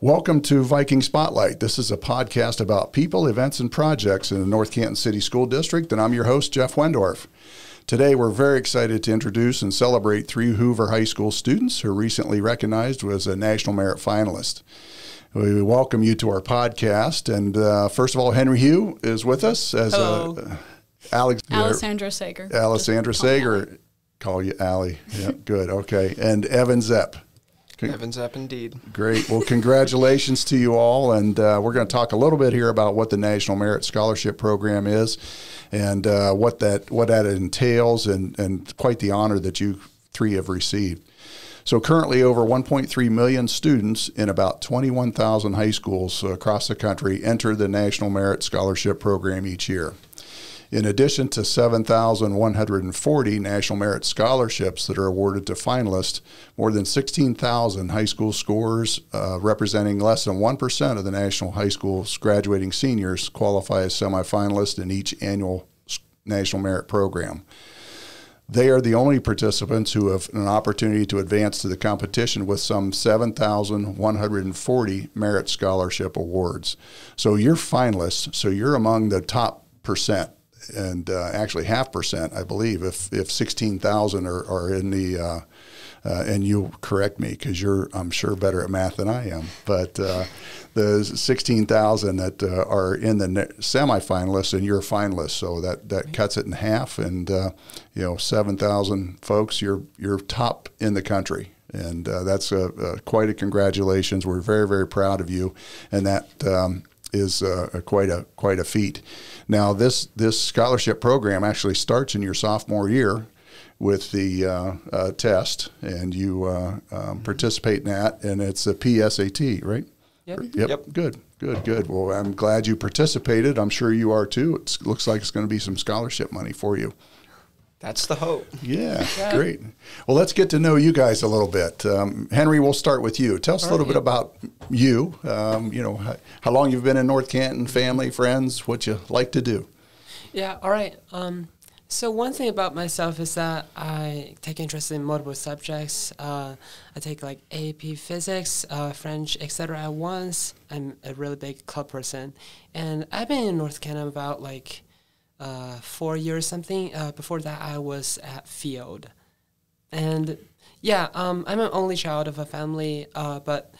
Welcome to Viking Spotlight. This is a podcast about people, events, and projects in the North Canton City School District, and I'm your host, Jeff Wendorf. Today, we're very excited to introduce and celebrate 3 Hoover High School students who were recently recognized as a National Merit Finalist. We welcome you to our podcast, and first of all, Henry Hugh is with us as Allesandra Saeger. Allesandra Saeger. Call you Allie. Yeah, good. Okay. And Evan Zepp. Evan Zepp, indeed. Great. Well, congratulations to you all. And we're going to talk a little bit here about what the National Merit Scholarship Program is and what that entails and quite the honor that you 3 have received. So currently over 1.3 million students in about 21,000 high schools across the country enter the National Merit Scholarship Program each year. In addition to 7,140 National Merit Scholarships that are awarded to finalists, more than 16,000 high school scorers, representing less than 1% of the national high school's graduating seniors, qualify as semifinalists in each annual National Merit Program. They are the only participants who have an opportunity to advance to the competition with some 7,140 Merit Scholarship Awards. So you're finalists, so you're among the top percent. And actually 0.5%, I believe, if 16,000 are in the, and you'll correct me because you're, I'm sure, better at math than I am, but the 16,000 that are in the semifinalists and you're a finalist, so that cuts it in half, and 7,000 folks, you're top in the country. And that's quite a congratulations. We're very, very proud of you, and that is quite a feat. Now, this scholarship program actually starts in your sophomore year with the test, and you participate in that, and it's a PSAT, right? Yep. Good. Well, I'm glad you participated. I'm sure you are too. It looks like it's going to be some scholarship money for you. That's the hope. Yeah, great. Well, let's get to know you guys a little bit. Henry, we'll start with you. Tell us a little bit about you. How long you've been in North Canton, family, friends, what you like to do. Yeah, all right. So one thing about myself is that I take interest in multiple subjects. I take like AP Physics, French, etc. at once. I'm a really big club person. And I've been in North Canton about 4 years something. Before that, I was at Field. And yeah, I'm an only child of a family, but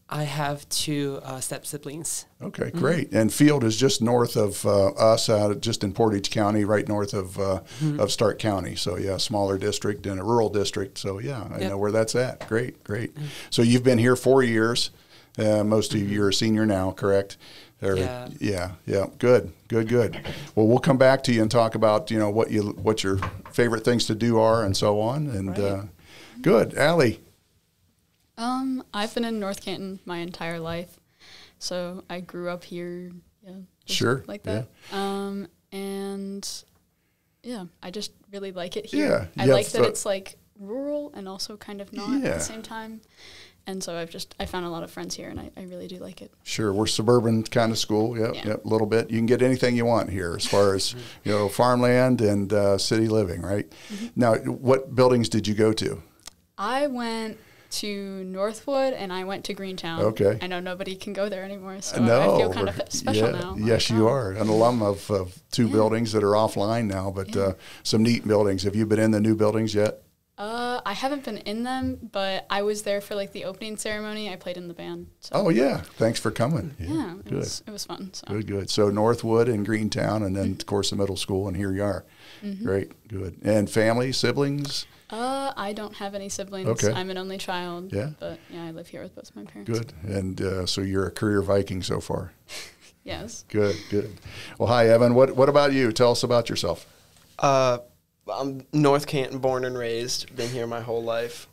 I have 2 step siblings. Okay, great. Mm-hmm. And Field is just north of us, just in Portage County, right north of Stark County. So yeah, smaller district and a rural district. So yeah, I know where that's at. Great. Mm-hmm. So you've been here 4 years. Most of you are a senior now, correct? Yeah. Good. Well, we'll come back to you and talk about what your favorite things to do are and so on. And good, Allie. I've been in North Canton my entire life, so I grew up here. Yeah, sure, like that. Yeah. And yeah, I just really like it here. Yeah, I like that it's like rural and also kind of not at the same time. And so I found a lot of friends here, and I really do like it. Sure. We're suburban kind of school. Yep, a little bit. You can get anything you want here as far as, farmland and city living, right? Mm-hmm. Now, what buildings did you go to? I went to Northwood, and I went to Greentown. Okay. I know nobody can go there anymore, so I feel kind of special now. Yes, you are. An alum of 2 buildings that are offline now, but some neat buildings. Have you been in the new buildings yet? I haven't been in them, but I was there for the opening ceremony. I played in the band. So. Oh yeah, thanks for coming. Yeah, it was fun. So. Good. So Northwood and Greentown, and then of course the middle school, and here you are. Mm-hmm. Great, good. And family, siblings? I don't have any siblings. Okay. I'm an only child. Yeah. But yeah, I live here with both my parents. Good. And so you're a career Viking so far. Yes. Good. Well, hi Evan. What about you? Tell us about yourself. I'm North Canton born and raised, been here my whole life.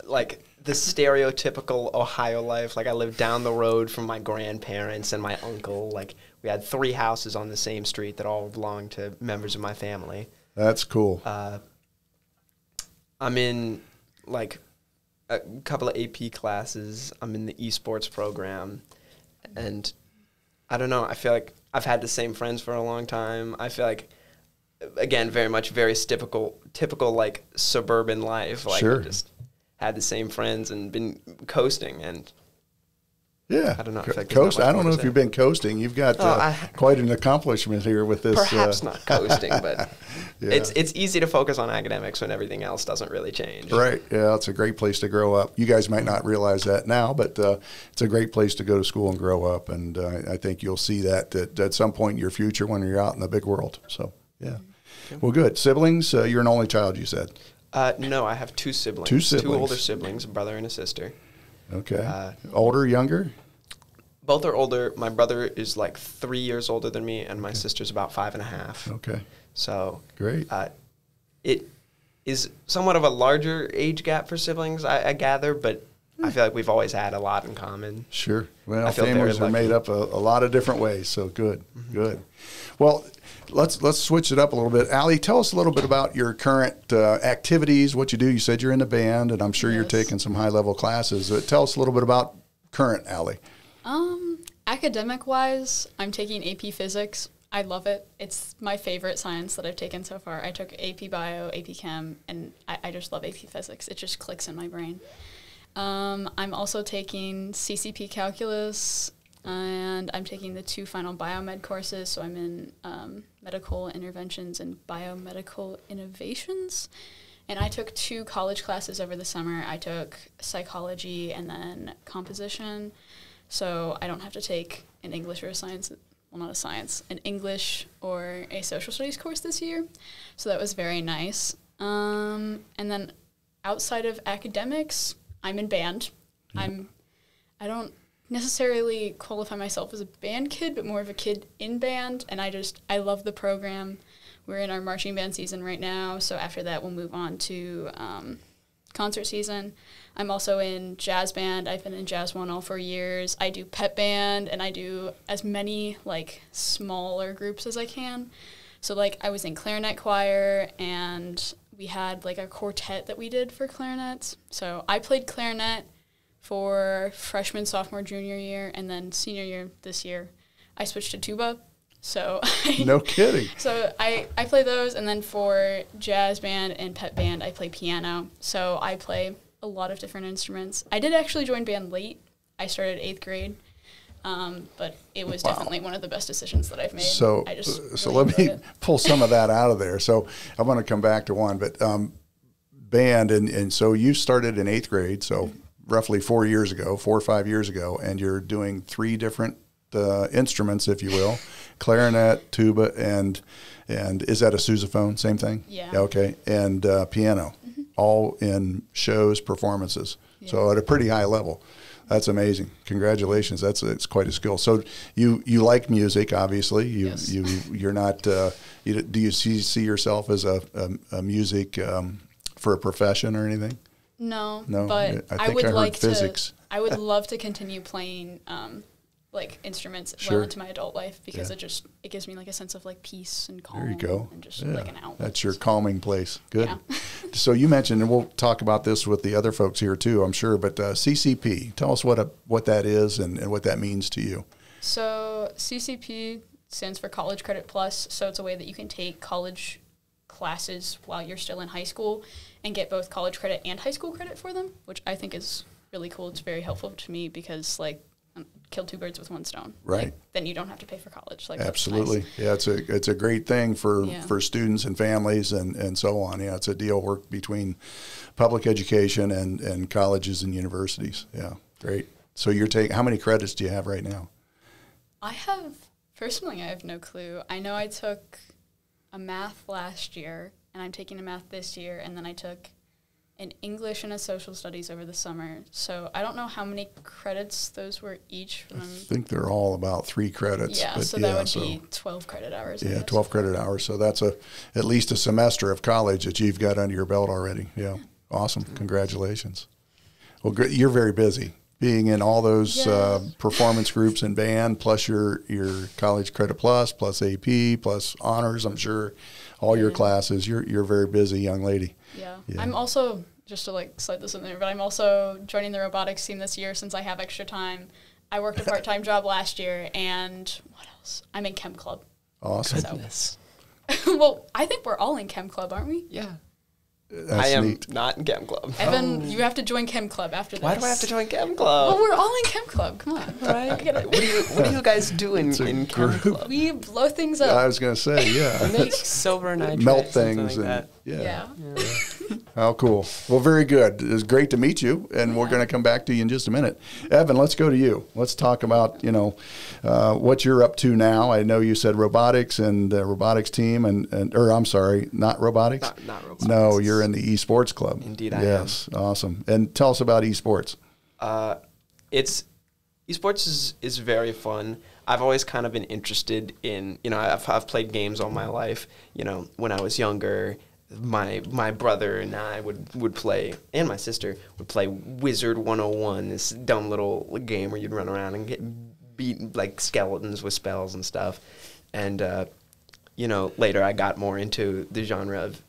Like the stereotypical Ohio life, I lived down the road from my grandparents and my uncle. We had 3 houses on the same street that all belonged to members of my family. That's cool. I'm in a couple of AP classes. I'm in the esports program, and I don't know, I feel like I've had the same friends for a long time. I feel like again, very typical suburban life. Sure. Just had the same friends and been coasting, and Yeah. I don't know if I I don't know if you've been coasting. You've got quite an accomplishment here with this. Perhaps not coasting, but yeah. it's easy to focus on academics when everything else doesn't really change. Right. Yeah, it's a great place to grow up. You guys might not realize that now, but it's a great place to go to school and grow up. And I think you'll see that at some point in your future when you're out in the big world. So, yeah. Well, good. Siblings? You're an only child, you said. No, I have two siblings. Two older siblings, a brother and a sister. Okay. Older, younger? Both are older. My brother is like 3 years older than me, and my sister's about 5.5. Okay. So great. It is somewhat of a larger age gap for siblings, I gather, but I feel like we've always had a lot in common. Sure. Well, families are made up a lot of different ways, so good. Mm-hmm. Good. Well, let's switch it up a little bit. Allie, tell us a little bit about your current activities, what you do. You said you're in a band, and I'm sure you're taking some high-level classes. Tell us a little bit about current Allie. Academic-wise, I'm taking AP Physics. I love it. It's my favorite science that I've taken so far. I took AP Bio, AP Chem, and I just love AP Physics. It just clicks in my brain. I'm also taking CCP Calculus, and I'm taking the 2 final biomed courses, so I'm in medical interventions and biomedical innovations. And I took 2 college classes over the summer. I took psychology and then composition, so I don't have to take an English or a science, well, not a science, an English or a social studies course this year. So that was very nice. And then outside of academics, I'm in band. I don't necessarily qualify myself as a band kid, but more of a kid in band, and I love the program. We're in our marching band season right now, so after that we'll move on to concert season. I'm also in jazz band. I've been in Jazz 1 all 4 years. I do pep band, and I do as many like smaller groups as I can. So like I was in clarinet choir, and we had like a quartet that we did for clarinets. So I played clarinet for freshman, sophomore, junior year, and then senior year this year, I switched to tuba. So no kidding. So I play those, and then for jazz band and pep band, I play piano. So I play a lot of different instruments. I did actually join band late. I started 8th grade, but it was definitely one of the best decisions that I've made. So, let me pull some of that out of there. So I want to come back to one, but band, and so you started in 8th grade, so roughly 4 or 5 years ago, and you're doing 3 different instruments, if you will, clarinet, tuba, and is that a sousaphone? Same thing? Yeah. Okay. And piano, all in shows, performances. Yeah. So at a pretty high level. That's amazing. Congratulations. It's quite a skill. So you like music, obviously. You're not. Do you see yourself as a music for a profession or anything? No. But I would like physics. I would love to continue playing like instruments well into my adult life, because it gives me like a sense of like peace and calm. There you go. And just like an outlet. That's your calming place. Good. Yeah. So you mentioned, and we'll talk about this with the other folks here too, I'm sure, but CCP, tell us what that is and what that means to you. So CCP stands for College Credit Plus. So it's a way that you can take college classes while you're still in high school and get both college credit and high school credit for them, which I think is really cool. It's very helpful to me because like kill 2 birds with 1 stone. Right. Like, then you don't have to pay for college. Like, absolutely. Nice. Yeah, it's a great thing for students and families and so on. Yeah, it's a deal work between public education and colleges and universities. Yeah, great. So how many credits do you have right now? Personally, I have no clue. I know I took a math last year, and I'm taking a math this year, and then I took an English and a social studies over the summer. So I don't know how many credits those were each. I think they're all about 3 credits. Yeah, but so that would be 12 credit hours. Yeah, 12 credit hours. So that's at least a semester of college that you've got under your belt already. Yeah, awesome. Congratulations. Well, you're very busy being in all those performance groups and band, plus your college credit plus AP, plus honors, I'm sure, all your classes. You're a very busy young lady. Yeah. I'm also, just to like slide this in there, but I'm also joining the robotics team this year since I have extra time. I worked a part-time job last year, and what else? I'm in Chem Club. Awesome. Goodness. Well, I think we're all in Chem Club, aren't we? Yeah. That's I am neat. not in Chem Club. Evan, you have to join Chem Club after this. Why do I have to join Chem Club? Well, we're all in Chem Club. Come on. Right. What do you guys do in Chem Club? We blow things I up. was going to say, yeah. Make silver nitrate. Melt something things like and that. Yeah. How cool. Well, very good. It was great to meet you, and we're going to come back to you in just a minute. Evan, let's go to you. Let's talk about, what you're up to now. I know you said robotics and the robotics team, or I'm sorry, not robotics? Not robotics. No, you're in the esports club. Indeed, I am. Yes, awesome. And tell us about esports. Esports is very fun. I've always kind of been interested in, I've played games all my life. When I was younger, my brother and I would play, and my sister would play Wizard 101, this dumb little game where you'd run around and get beat like skeletons with spells and stuff. And, later I got more into the genre of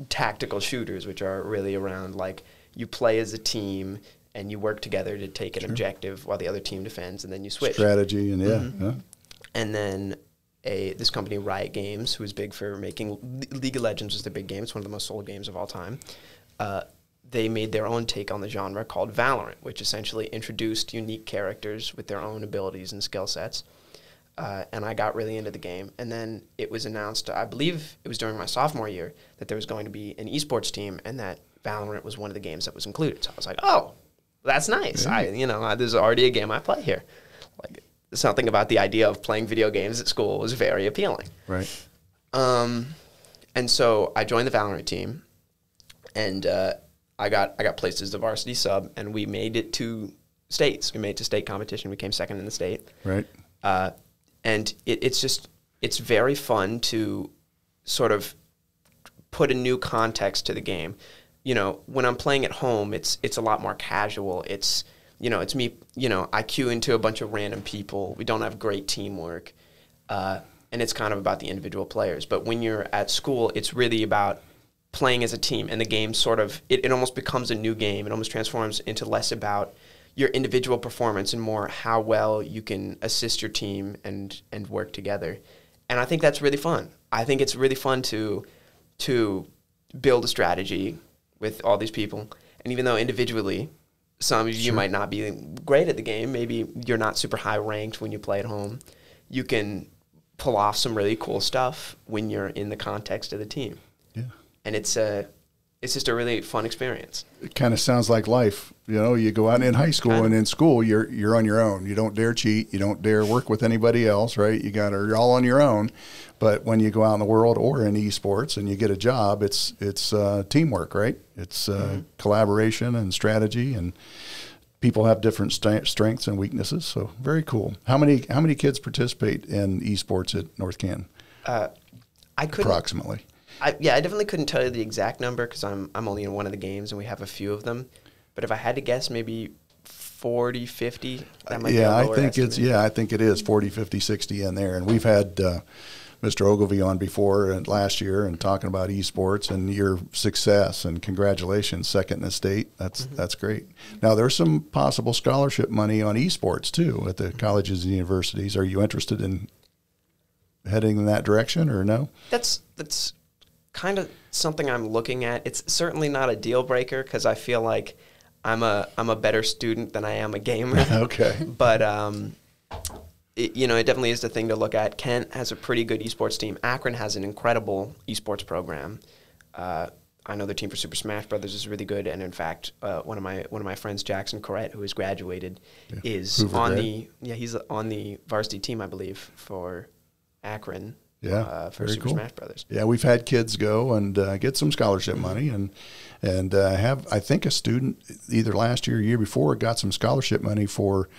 tactical shooters, which are really around like you play as a team and you work together to take an objective while the other team defends, and then you switch. Strategy and yeah. And then this company, Riot Games, who is big for making League of Legends was their big game. It's one of the most sold games of all time. They made their own take on the genre called Valorant, which essentially introduced unique characters with their own abilities and skill sets. And I got really into the game. And then it was announced, I believe it was during my sophomore year, that there was going to be an esports team and that Valorant was one of the games that was included. So I was like, oh, that's nice. Yeah. There's already a game I play here. Like, something about the idea of playing video games at school was very appealing. Right. And so I joined the Valorant team, and I got placed as the varsity sub, and we made it to states. We made it to state competition. We came second in the state. Right. And it's very fun to sort of put a new context to the game. When I'm playing at home, it's a lot more casual. It's me, I queue into a bunch of random people. We don't have great teamwork. And it's kind of about the individual players. But when you're at school, it's really about playing as a team. And the game sort of, it almost becomes a new game. It almost transforms into less about your individual performance and more how well you can assist your team and work together. And I think that's really fun. I think it's really fun to build a strategy with all these people. And even though individually, some of you might not be great at the game, maybe you're not super high ranked when you play at home, you can pull off some really cool stuff when you're in the context of the team. Yeah. And it's just a really fun experience. It kind of sounds like life. You go out in high school, and in school you're on your own. You don't dare cheat. You don't dare work with anybody else, right? You're all on your own. But when you go out in the world or in esports and you get a job, it's teamwork, right? It's collaboration and strategy, and people have different strengths and weaknesses. So very cool. How many kids participate in esports at North Canton? Approximately. I definitely couldn't tell you the exact number because I'm only in one of the games and we have a few of them. But if I had to guess, maybe 40, 50. That might be a lower estimate. I think it is 40, 50, 60 in there. And we've had Mr. Ogilvy on before and last year and talking about esports and your success, and congratulations, second in the state. That's great. Now there's some possible scholarship money on esports too at the colleges and universities. Are you interested in heading in that direction or no? That's kind of something I'm looking at. It's certainly not a deal breaker because I feel like I'm a better student than I am a gamer. Okay. But it definitely is the thing to look at. Kent has a pretty good esports team. Akron has an incredible esports program. I know their team for Super Smash Brothers is really good, and in fact, one of my friends, Jackson Corrette, who has graduated, is Hoover he's on the varsity team, I believe, for Akron. For very Super cool. Smash Brothers. Yeah, we've had kids go and get some scholarship money, and have, I think, a student either last year or year before got some scholarship money for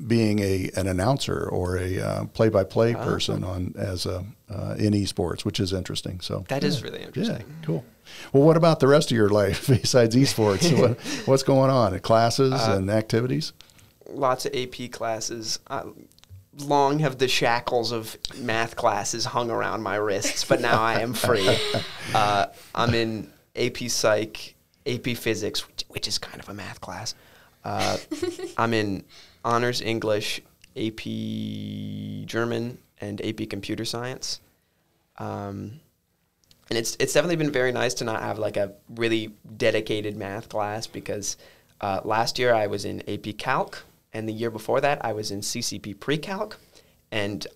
being an announcer or a play-by-play person in esports, which is interesting. So that is really interesting. Yeah, cool. Well, what about the rest of your life besides esports? What's going on? Classes and activities? Lots of AP classes. Long have the shackles of math classes hung around my wrists, but now I am free. I'm in AP Psych, AP Physics, which is kind of a math class. I'm in Honors English, AP German, and AP Computer Science. And it's definitely been very nice to not have like a really dedicated math class, because last year I was in AP Calc, and the year before that I was in CCP Pre-Calc, and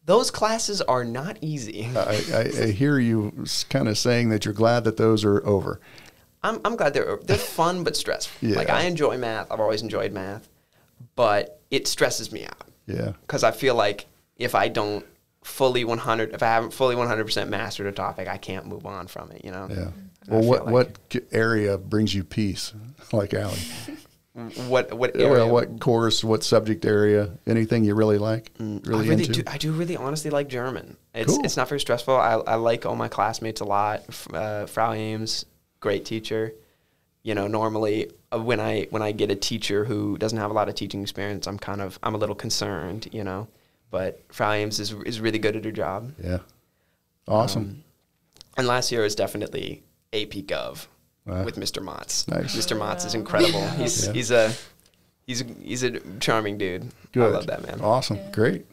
those classes are not easy. I hear you kind of saying that you're glad that those are over. I'm glad they're fun but stressful. Yeah. Like, I enjoy math. I've always enjoyed math, but it stresses me out. Yeah. Because I feel like if I haven't fully 100% mastered a topic, I can't move on from it, you know? Yeah. And Well, what area brings you peace, like Allie? What area? What course, what subject area, anything you really like? Into? I do really honestly like German. Cool. It's not very stressful. I like all my classmates a lot. Frau Ames, great teacher. You know, normally when I get a teacher who doesn't have a lot of teaching experience, I'm a little concerned, you know. But Frau Ames is really good at her job. Yeah. Awesome. And last year was definitely AP Gov Wow. with Mr. Motz. Nice. Mr. Motz is incredible. He's a charming dude. Good. I love that man. Awesome. Great.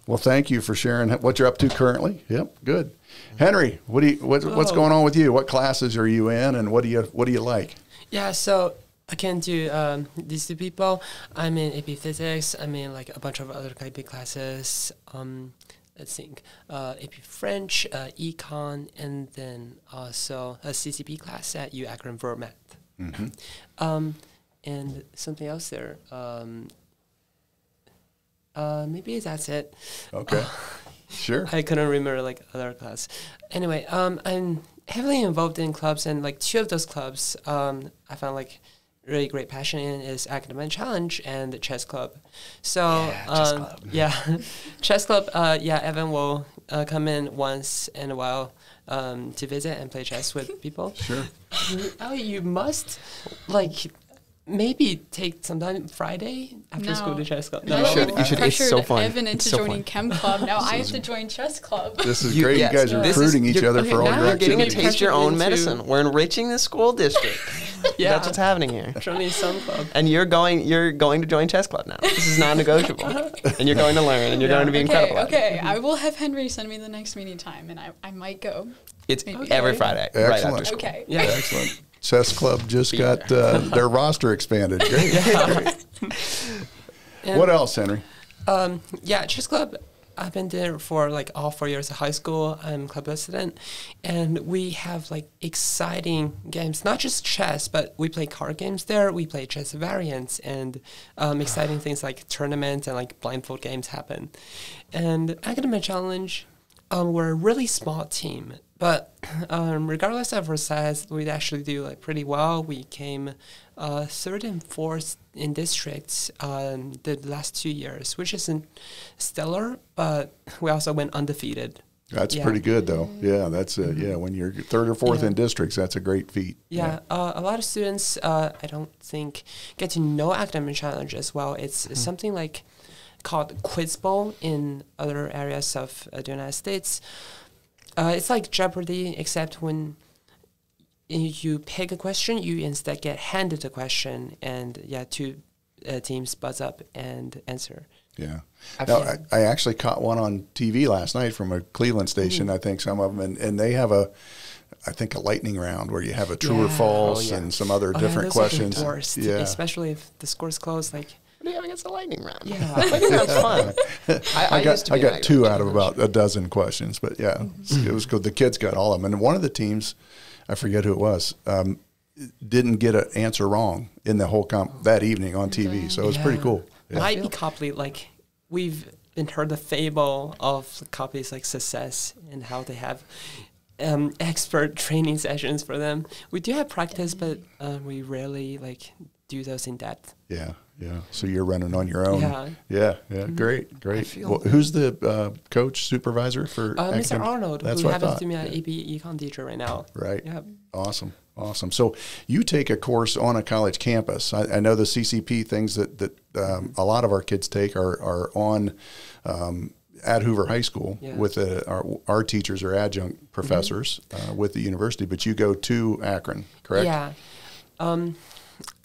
Well, thank you for sharing what you're up to currently. Yep. Good. Henry, what's going on with you? What classes are you in, and what do you like? Yeah, so I can do these two people. I'm in AP Physics. I'm in like a bunch of other AP classes. Let's think. AP French, Econ, and then also a CCP class at U Akron for math. Mm-hmm. And something else there. Maybe that's it. Okay. Sure. I couldn't remember like other class. Anyway, I'm heavily involved in clubs, and like two of those clubs I found like really great passion in is Academic Challenge and the Chess Club. So Chess Club. Yeah, Chess Club. Evan will come in once in a while to visit and play chess with people. Sure. Oh, you must like maybe take some time Friday after school to chess club. No. You should. It's so fun. Evan into joining Chem Club. Now I have to join chess club. This is great. You guys are recruiting each other for all your You're getting a activities. taste your own medicine. We're enriching the school district. Yeah. That's what's happening here. Joining some club. And you're going to join chess club now. This is non-negotiable. And you're going to learn, and you're going to be incredible. Okay, I will have Henry send me the next meeting time, and I might go. It's Maybe. every Friday, right Excellent. after school. Okay. Yeah. Excellent. Chess Club just got their roster expanded. Great. And, What else, Henry? Chess Club. I've been there for like all 4 years of high school. I'm club president, and we have like exciting games, not just chess, but we play card games there. We play chess variants, and exciting things like tournaments and like blindfold games happen. And Academic Challenge, we're a really small team, but regardless of our size, we actually do like pretty well. We came third and fourth in districts the last 2 years, which isn't stellar, but we also went undefeated. That's pretty good, though. Yeah, that's when you're third or fourth in districts, that's a great feat. Yeah, a lot of students, I don't think, get to know Academic Challenge as well. It's something like called Quiz Bowl in other areas of the United States. It's like Jeopardy, except when you pick a question, you instead get handed a question, and two teams buzz up and answer. Yeah. I actually caught one on TV last night from a Cleveland station, I think some of them, and they have a lightning round where you have a true or false and some other different questions. Are the worst, especially if the score's close. Like, What do you have against a lightning round? yeah. That's fun. I got 2 out of about a dozen questions, but it was good. The kids got all of them, and one of the teams, I forget who it was, didn't get an answer wrong in the whole that evening on TV. So it was pretty cool. Yeah. Might be Copley, like we've been heard the fable of Copley's like success and how they have expert training sessions for them. We do have practice, but we rarely like do those in depth. Yeah. So you're running on your own. Yeah. Great. Well, who's the coach, supervisor for Mr. Arnold, That's who what I happens thought. to be an AP Econ teacher right now. Right. Yeah. Awesome. So you take a course on a college campus. I know the CCP things that a lot of our kids take are on at Hoover High School with our teachers are adjunct professors with the university, but you go to Akron, correct? Yeah.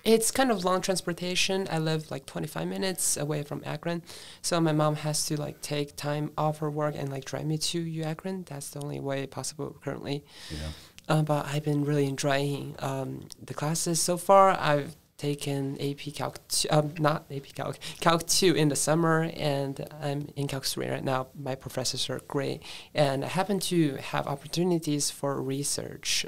It's kind of long transportation. I live like 25 minutes away from Akron. So my mom has to like take time off her work and like drive me to Akron. That's the only way possible currently. Yeah. But I've been really enjoying the classes so far. I've taken AP Calc, not AP Calc, Calc 2 in the summer, and I'm in Calc 3 right now. My professors are great, and I happen to have opportunities for research.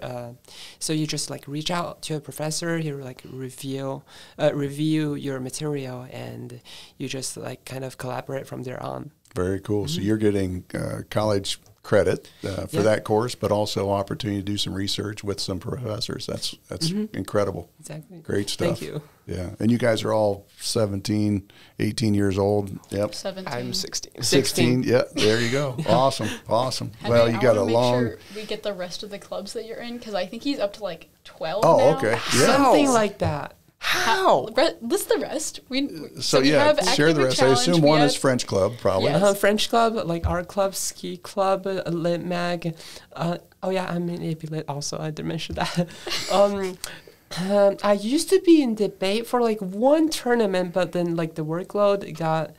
So you just like reach out to a professor, you like review your material, and you just like kind of collaborate from there on. Very cool. So you're getting college credit for that course, but also opportunity to do some research with some professors. That's incredible. Exactly. Great stuff. Thank you. Yeah. And you guys are all 17, 18 years old. Yep. 17. I'm 16. 16. Yeah. There you go. Awesome. Awesome. Henry, Well, you got a make long. sure we get the rest of the clubs that you're in, because I think he's up to like 12 Oh, now. okay. Yeah. Something like that. How? List the rest. So we yeah, have share the academic rest. I assume challenge, one we is have- French club, probably. Yeah. French club, like art club, ski club, lit mag. Oh yeah, I'm in AP Lit also. I did mention that. I used to be in debate for like one tournament, but then like the workload got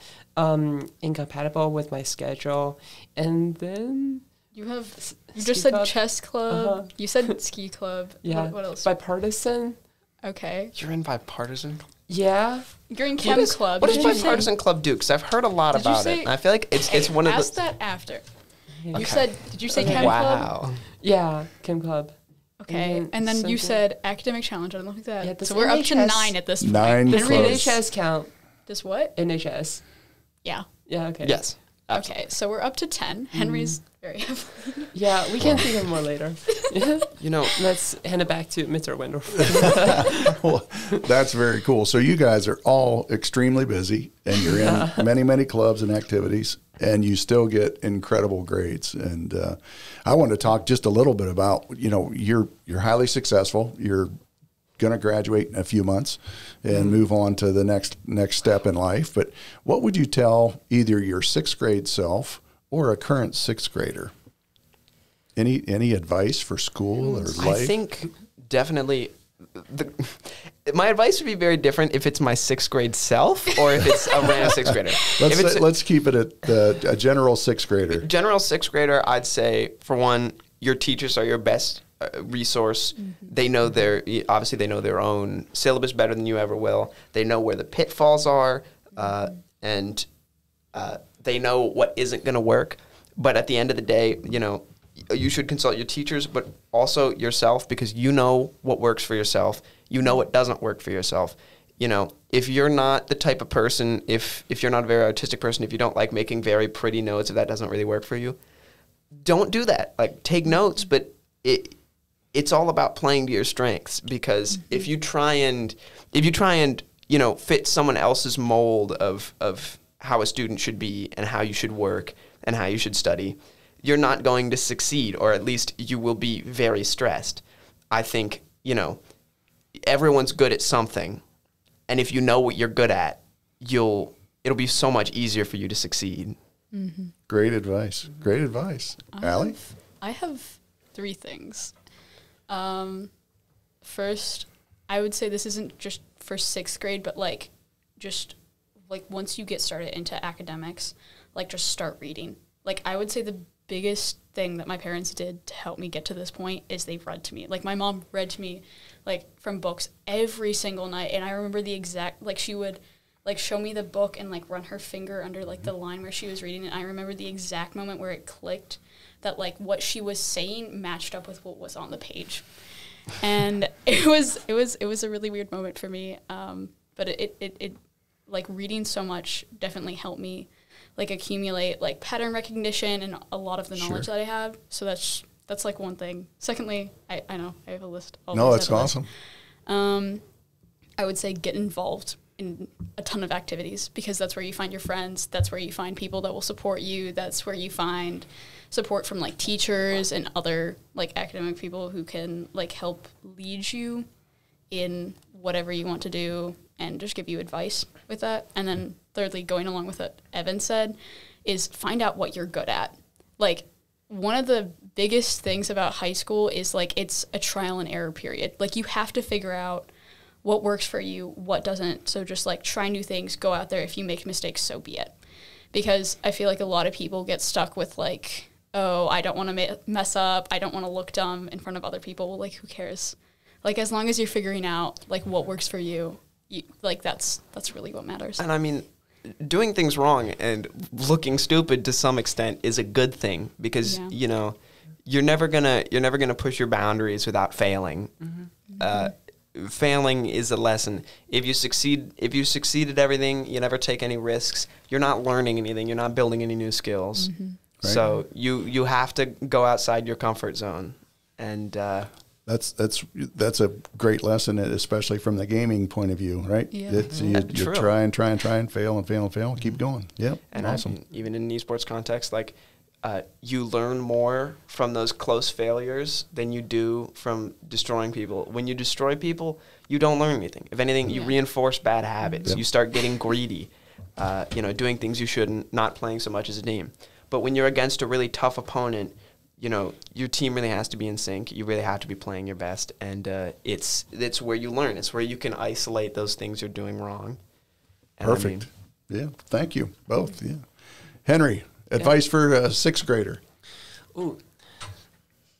incompatible with my schedule, and then You just ski said club? chess club. Uh-huh. You said ski club. Yeah, What else? bipartisan. Okay. You're in bipartisan? Yeah, You're in chem club. What does Did you say- bipartisan club do? Because I've heard a lot Did you about say- it. And I feel like it's Hey, one of ask the... that after. Okay. You said, did you say chem club? Wow. yeah, chem club. Okay. And then you something- said academic challenge. I don't know if that. Yeah, does so we're up to NHS 9 at this point. 9 Does clubs. NHS count? Does what? NHS. Yeah. Yeah. Okay. Yes. Absolutely. Okay. So we're up to 10. Henry's very heavily. Yeah, we can think of more later. Yeah. You know, Let's hand it back to Mr. Wendorf. Well, that's very cool. So you guys are all extremely busy, and you're in many, many clubs and activities, and you still get incredible grades. And I want to talk just a little bit about, you're highly successful. You're going to graduate in a few months and move on to the next step in life. But what would you tell either your sixth grade self or a current sixth grader? Any advice for school or life? I think definitely my advice would be very different if it's my sixth grade self or if it's a random sixth grader. Let's keep it at a general sixth grader. General sixth grader, I'd say, for one, your teachers are your best resource. They know obviously they know their own syllabus better than you ever will. They know where the pitfalls are, and they know what isn't going to work. But at the end of the day, you should consult your teachers, but also yourself, because you know what works for yourself. You know what doesn't work for yourself. If you're not the type of person, if you're not a very artistic person, if you don't like making very pretty notes, if that doesn't really work for you, don't do that. Like, take notes, but it's all about playing to your strengths, because if you try and fit someone else's mold of how a student should be and how you should work and how you should study, you're not going to succeed, or at least you will be very stressed. I think, everyone's good at something, and if you know what you're good at, it'll be so much easier for you to succeed. Mm-hmm. Great advice. Great advice. Allie? I have 3 things. First, I would say this isn't just for 6th grade, but just once you get started into academics, just start reading. I would say the biggest thing that my parents did to help me get to this point is they read to me. My mom read to me from books every single night, and I remember the exact she would show me the book and run her finger under the line where she was reading, and I remember the exact moment where it clicked that what she was saying matched up with what was on the page. And it was a really weird moment for me, but it reading so much definitely helped me accumulate pattern recognition and a lot of the knowledge that I have. So that's one thing. Secondly, I know I have a list. No, that's awesome. I would say get involved in a ton of activities, because that's where you find your friends. That's where you find people that will support you. That's where you find support from teachers and other academic people who can help lead you in whatever you want to do and just give you advice with that. And then thirdly, going along with what Evan said, is find out what you're good at. One of the biggest things about high school is it's a trial and error period. You have to figure out what works for you, what doesn't. So just like try new things, go out there. If you make mistakes, so be it. Because I feel like a lot of people get stuck with like, oh, I don't want to mess up. I don't want to look dumb in front of other people. Well, like, who cares? Like, as long as you're figuring out like what works for you, like that's really what matters. And I mean, doing things wrong and looking stupid to some extent is a good thing, because you know, you're never gonna push your boundaries without failing. Failing is a lesson. If you succeed at everything, you never take any risks, you're not learning anything, you're not building any new skills. Right. So you have to go outside your comfort zone, and that's a great lesson, especially from the gaming point of view, right? Yeah. You try and fail and keep going. Yep. And awesome. Even in an esports context, like you learn more from those close failures than you do from destroying people. When you destroy people, you don't learn anything. If anything, you reinforce bad habits. Yep. You start getting greedy, doing things you shouldn't, not playing so much as a team. But when you're against a really tough opponent, you know, your team really has to be in sync. You really have to be playing your best, and it's where you learn. It's where you can isolate those things you're doing wrong. And perfect. Yeah. Thank you both. Yeah. Henry, advice for a sixth grader. Ooh.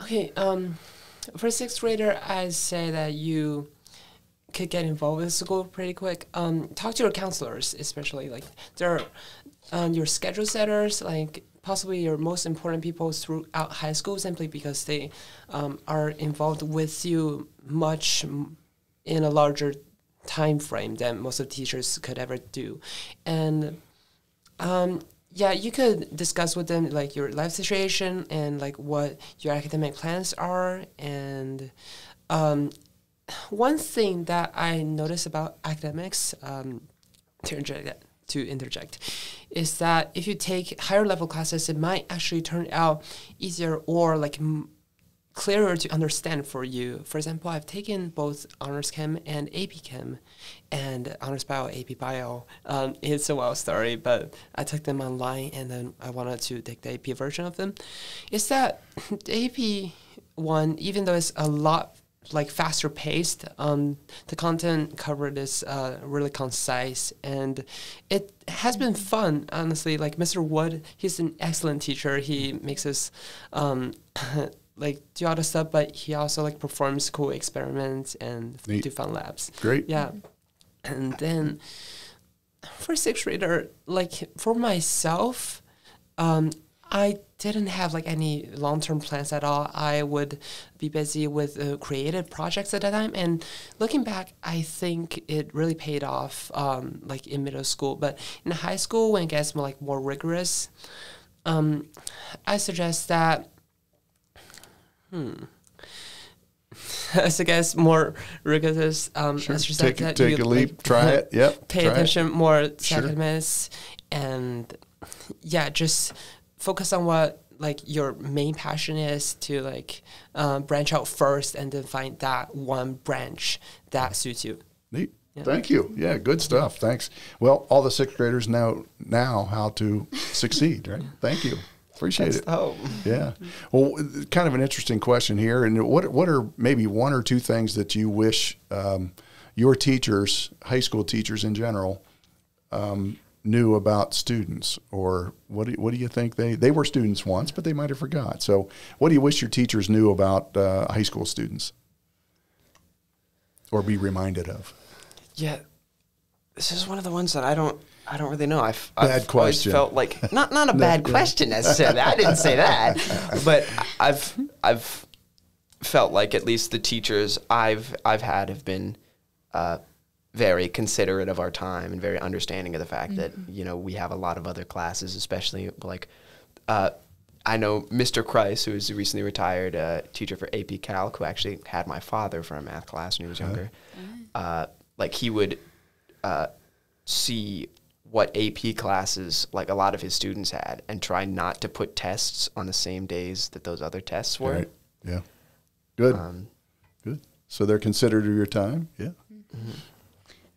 Okay. For a sixth grader, I'd say that you could get involved with school pretty quick. Talk to your counselors, especially like they're your schedule setters, like possibly your most important people throughout high school, simply because they are involved with you much in a larger time frame than most of the teachers could ever do. And you could discuss with them like your life situation and like what your academic plans are. And one thing that I noticed about academics, to interject, is that if you take higher level classes, it might actually turn out easier or like clearer to understand for you. For example, I've taken both Honors Chem and AP Chem and Honors Bio, AP Bio. It's a wild story, but I took them online and then I wanted to take the AP version of them. Is that the AP one, even though it's a lot like faster paced, the content covered is really concise, and it has been fun, honestly. Like Mr. Wood, he's an excellent teacher. He makes us like do all the stuff, but he also like performs cool experiments and do fun labs. Great. Yeah. And then for sixth grader, like for myself, I didn't have like any long-term plans at all. I would be busy with creative projects at that time. And looking back, I think it really paid off like in middle school. But in high school, when it gets more rigorous, I suggest that, as it gets more rigorous, sure. Take a leap, try it. Yep. Pay attention more to academics, and just focus on what like your main passion is, to like branch out first and then find that one branch that suits you. Neat. Yeah. Thank you. Yeah, good stuff. Thanks. Well, all the sixth graders know now how to succeed, right? Thank you. Appreciate it. Oh. Yeah. Well, kind of an interesting question here. And what are maybe one or two things that you wish your teachers, high school teachers in general, knew about students? Or what do you think they were students once, but they might have forgot. So what do you wish your teachers knew about high school students or be reminded of? Yeah, this is one of the ones that I don't really know. I've always felt like not a bad question necessarily. I didn't say that, but I've felt like at least the teachers I've had have been very considerate of our time and very understanding of the fact that we have a lot of other classes, especially like I know Mr. Kreis, who is a recently retired teacher for AP Calc, who actually had my father for a math class when he was younger. Like he would see what AP classes like a lot of his students had and try not to put tests on the same days that those other tests were. Right. Yeah. Good. Good. So they're considerate of your time. Yeah. Mm-hmm.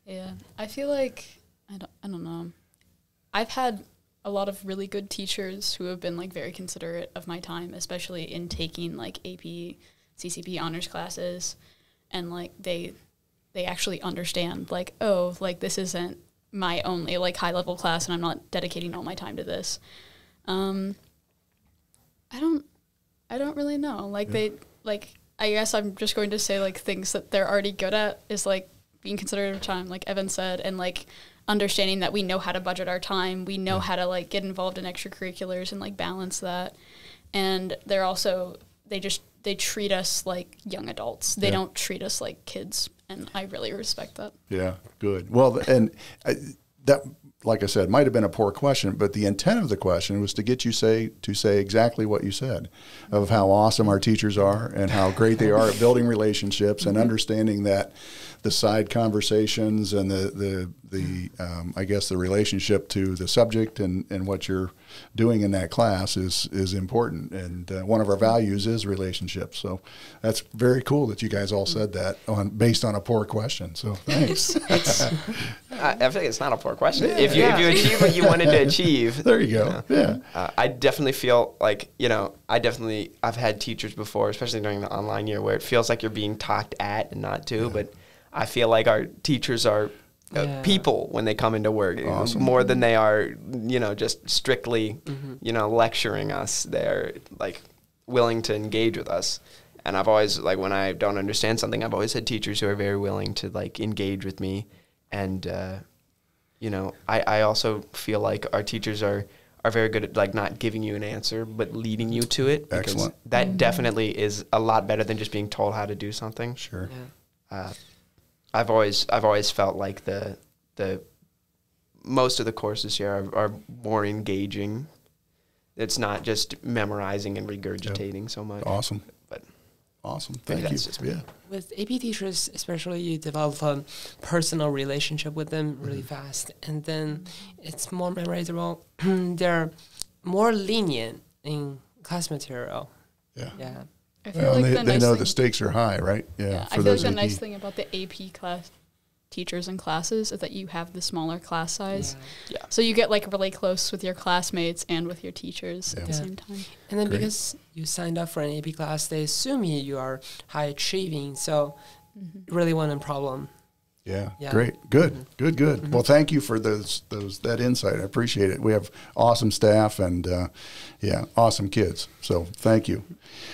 Yeah. I feel like I don't know. I've had a lot of really good teachers who have been like very considerate of my time, especially in taking like AP, CCP honors classes, and like they they actually understand, like, oh, like, this isn't my only, like, high-level class, and I'm not dedicating all my time to this. I don't really know. Like, I guess I'm just going to say, like, things that they're already good at is, like, being considerate of time, like Evan said, and, like, understanding that we know how to budget our time. We know how to, like, get involved in extracurriculars and, like, balance that. And they're also, they treat us like young adults. They don't treat us like kids, and I really respect that. Yeah, good. Well, and that, like I said, might have been a poor question, but the intent of the question was to get you to say exactly what you said, of how awesome our teachers are and how great they are at building relationships and understanding that the side conversations and the I guess the relationship to the subject and what you're doing in that class is important. And one of our values is relationships. So that's very cool that you guys all said that based on a poor question. So thanks. I feel like it's not a poor question. If you achieve what you wanted to achieve. There you go. Yeah. I definitely feel like, I've had teachers before, especially during the online year, where it feels like you're being talked at and not to, but I feel like our teachers are people when they come into work, more than they are, just strictly, lecturing us. They're like willing to engage with us. And I've always, like, when I don't understand something, I've always had teachers who are very willing to, like, engage with me. And, I also feel like our teachers are very good at, like, not giving you an answer, but leading you to it. Excellent. That definitely is a lot better than just being told how to do something. Sure. Yeah. I've always felt like the most of the courses here are more engaging. It's not just memorizing and regurgitating so much. Awesome. But awesome. Thank you. With AP teachers, especially, you develop a personal relationship with them really fast, and then it's more memorizable. They're more lenient in class material. Yeah. Yeah. I feel like they know the stakes are high, right? Yeah. I feel like the nice thing about the AP class teachers and classes is that you have the smaller class size. Yeah. So you get, like, really close with your classmates and with your teachers at the same time. And then because you signed up for an AP class, they assume you are high achieving, so it really wasn't a problem. Yeah. Great. Good. Well, thank you for that insight. I appreciate it. We have awesome staff and, awesome kids. So thank you.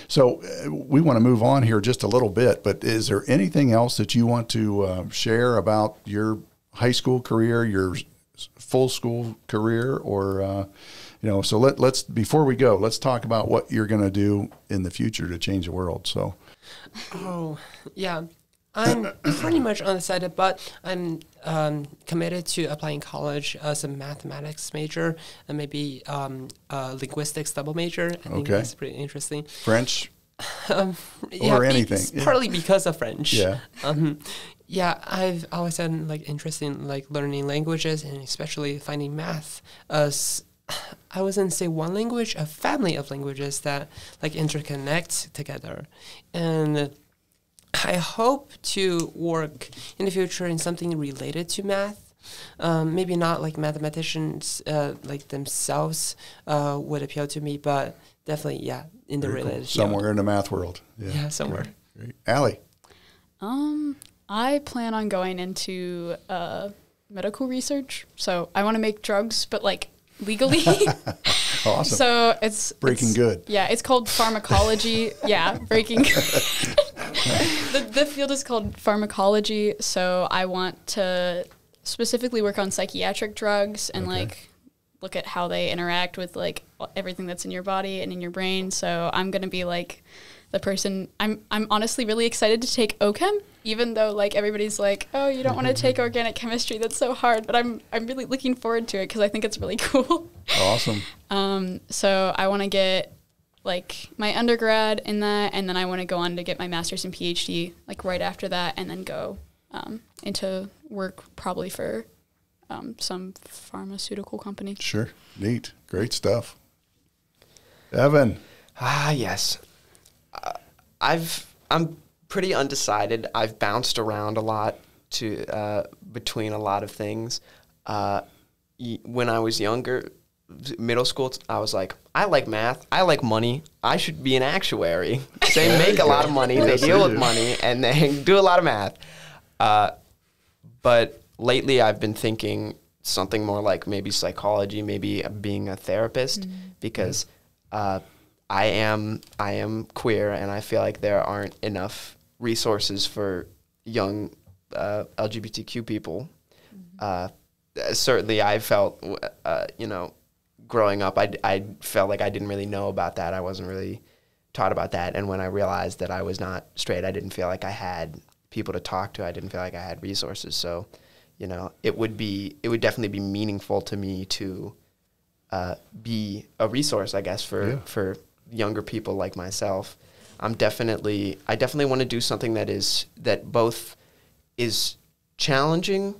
So we want to move on here just a little bit, but is there anything else that you want to share about your high school career, your full school career, or, so let's, before we go, let's talk about what you're going to do in the future to change the world. So. Oh, yeah. I'm pretty much undecided, but I'm committed to applying college as a mathematics major and maybe linguistics double major. I think that's pretty interesting. French? Or anything? Partly because of French. Yeah. I've always had, like, interest in, like, learning languages and especially finding math as, I wouldn't say one language, a family of languages that, like, interconnect together. And I hope to work in the future in something related to math. Maybe not like mathematicians like themselves would appeal to me, but definitely, in the related field. Somewhere in the math world. Yeah, somewhere. Great. Allie? I plan on going into medical research. So I want to make drugs, but, like, legally. Awesome. So it's Breaking Good. Yeah, it's called pharmacology. Breaking Good. The field is called pharmacology, so I want to specifically work on psychiatric drugs and like look at how they interact with like everything that's in your body and in your brain. So I'm going to be like the person. I'm honestly really excited to take OChem, even though like everybody's like, oh, you don't want to take organic chemistry, that's so hard, but I'm really looking forward to it because I think it's really cool. Awesome. So I want to get like my undergrad in that, and then I want to go on to get my master's and PhD like right after that, and then go into work probably for some pharmaceutical company. Sure. Neat. Great stuff. Evan. Yes. I'm pretty undecided. I've bounced around a lot between a lot of things. When I was younger, middle school, I was like, I like math, I like money, I should be an actuary. They make a lot of money, they deal with money, and they do a lot of math. But lately I've been thinking something more like maybe psychology, maybe being a therapist, because I am queer, and I feel like there aren't enough resources for young LGBTQ people. Certainly I felt, growing up, I felt like I didn't really know about that. I wasn't really taught about that. And when I realized that I was not straight, I didn't feel like I had people to talk to. I didn't feel like I had resources. So, it would definitely be meaningful to me to be a resource, I guess, for younger people like myself. I definitely want to do something that both is challenging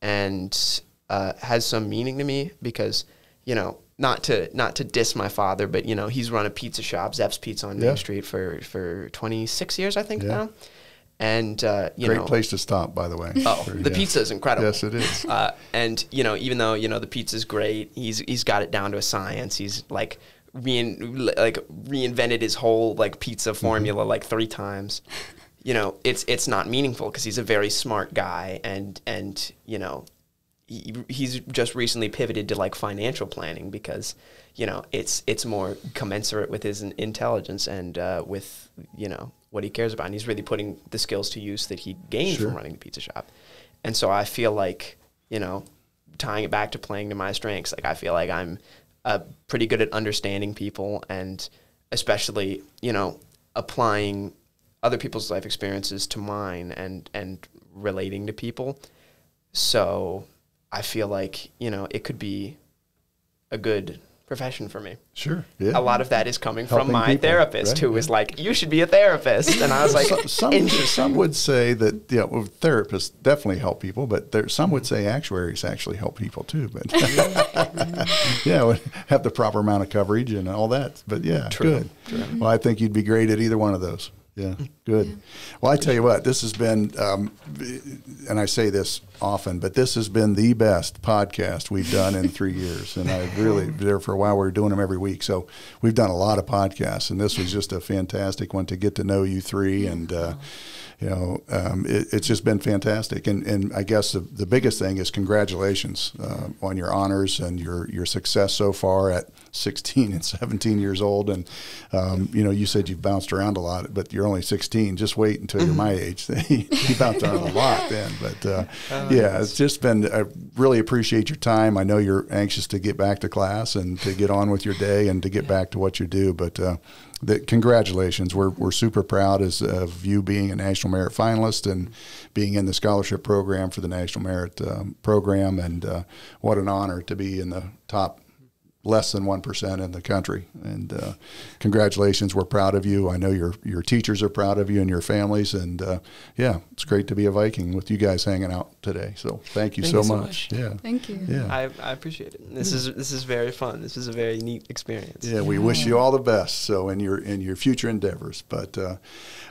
and has some meaning to me, because, not to diss my father, but, he's run a pizza shop, Zepp's Pizza on Main Street for 26 years, I think now. And, great place to stop, by the way. Oh, the pizza is incredible. Yes, it is. And, even though, the pizza's great, he's got it down to a science. He's like reinvented his whole pizza formula 3 times. It's not meaningful because he's a very smart guy, and he's just recently pivoted to financial planning because it's more commensurate with his intelligence and with what he cares about, and he's really putting the skills to use that he gained from running the pizza shop. And so I feel like tying it back to playing to my strengths, I feel like I'm pretty good at understanding people, and especially applying other people's life experiences to mine and relating to people. So I feel like, it could be a good profession for me. Sure. Yeah. A lot of that is coming Helping from my people, therapist, right? who was like, you should be a therapist. And I was like, some would say that, therapists definitely help people, but some would say actuaries actually help people too. But have the proper amount of coverage and all that. But good. True. Well, I think you'd be great at either one of those. Yeah, good. Yeah. Well, I tell you what, this has been, and I say this often, but this has been the best podcast we've done in 3 years. And I really, there for a while, we were doing them every week. So we've done a lot of podcasts, and this was just a fantastic one to get to know you three. And, it's just been fantastic. And I guess the biggest thing is congratulations on your honors and your success so far at 16 and 17 years old. And, you said you've bounced around a lot, but you're only 16. Just wait until you're my age. You bounced around a lot then. But, it's just been, I really appreciate your time. I know you're anxious to get back to class and to get on with your day and to get back to what you do. But congratulations. We're super proud of you being a National Merit Finalist and being in the scholarship program for the National Merit program. And what an honor to be in the top less than 1% in the country. And congratulations. We're proud of you. I know your teachers are proud of you and your families. And it's great to be a Viking with you guys hanging out today. So thank you so much. Yeah. Thank you. Yeah. I appreciate it. This is very fun. This is a very neat experience. Yeah, we wish you all the best. So in your future endeavors. But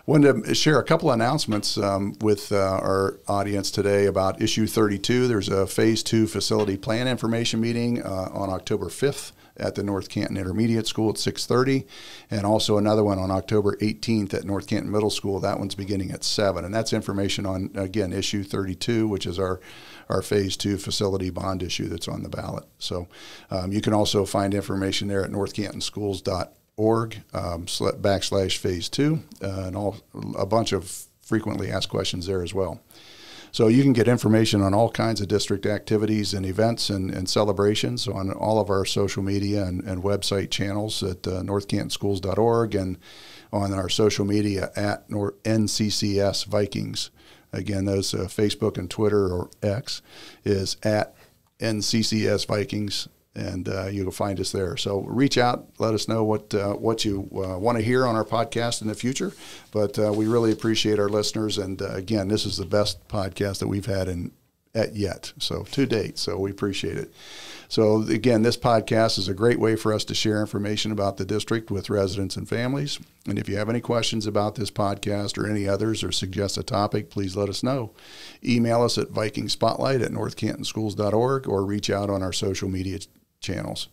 wanted to share a couple announcements with our audience today about issue 32. There's a phase 2 facility plan information meeting on October 5th at the North Canton Intermediate School at 6:30, and also another one on October 18th at North Canton Middle School. That one's beginning at 7, and that's information on, again, issue 32, which is our phase 2 facility bond issue that's on the ballot. So you can also find information there at northcantonschools.org /phase 2, and a bunch of frequently asked questions there as well. So you can get information on all kinds of district activities and events and celebrations on all of our social media and website channels at northcantonschools.org and on our social media at NCCS Vikings. Again, those Facebook and Twitter or X is at NCCS Vikings, and you can find us there. So reach out, let us know what you want to hear on our podcast in the future. But we really appreciate our listeners, and again, this is the best podcast that we've had yet, so to date. So we appreciate it. So again, this podcast is a great way for us to share information about the district with residents and families. And if you have any questions about this podcast or any others, or suggest a topic, please let us know. Email us at Viking Spotlight at northcantonschools.org, or reach out on our social media channels.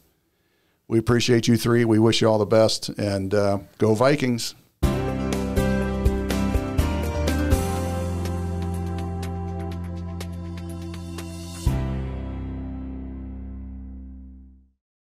We appreciate you three. We wish you all the best, and go Vikings.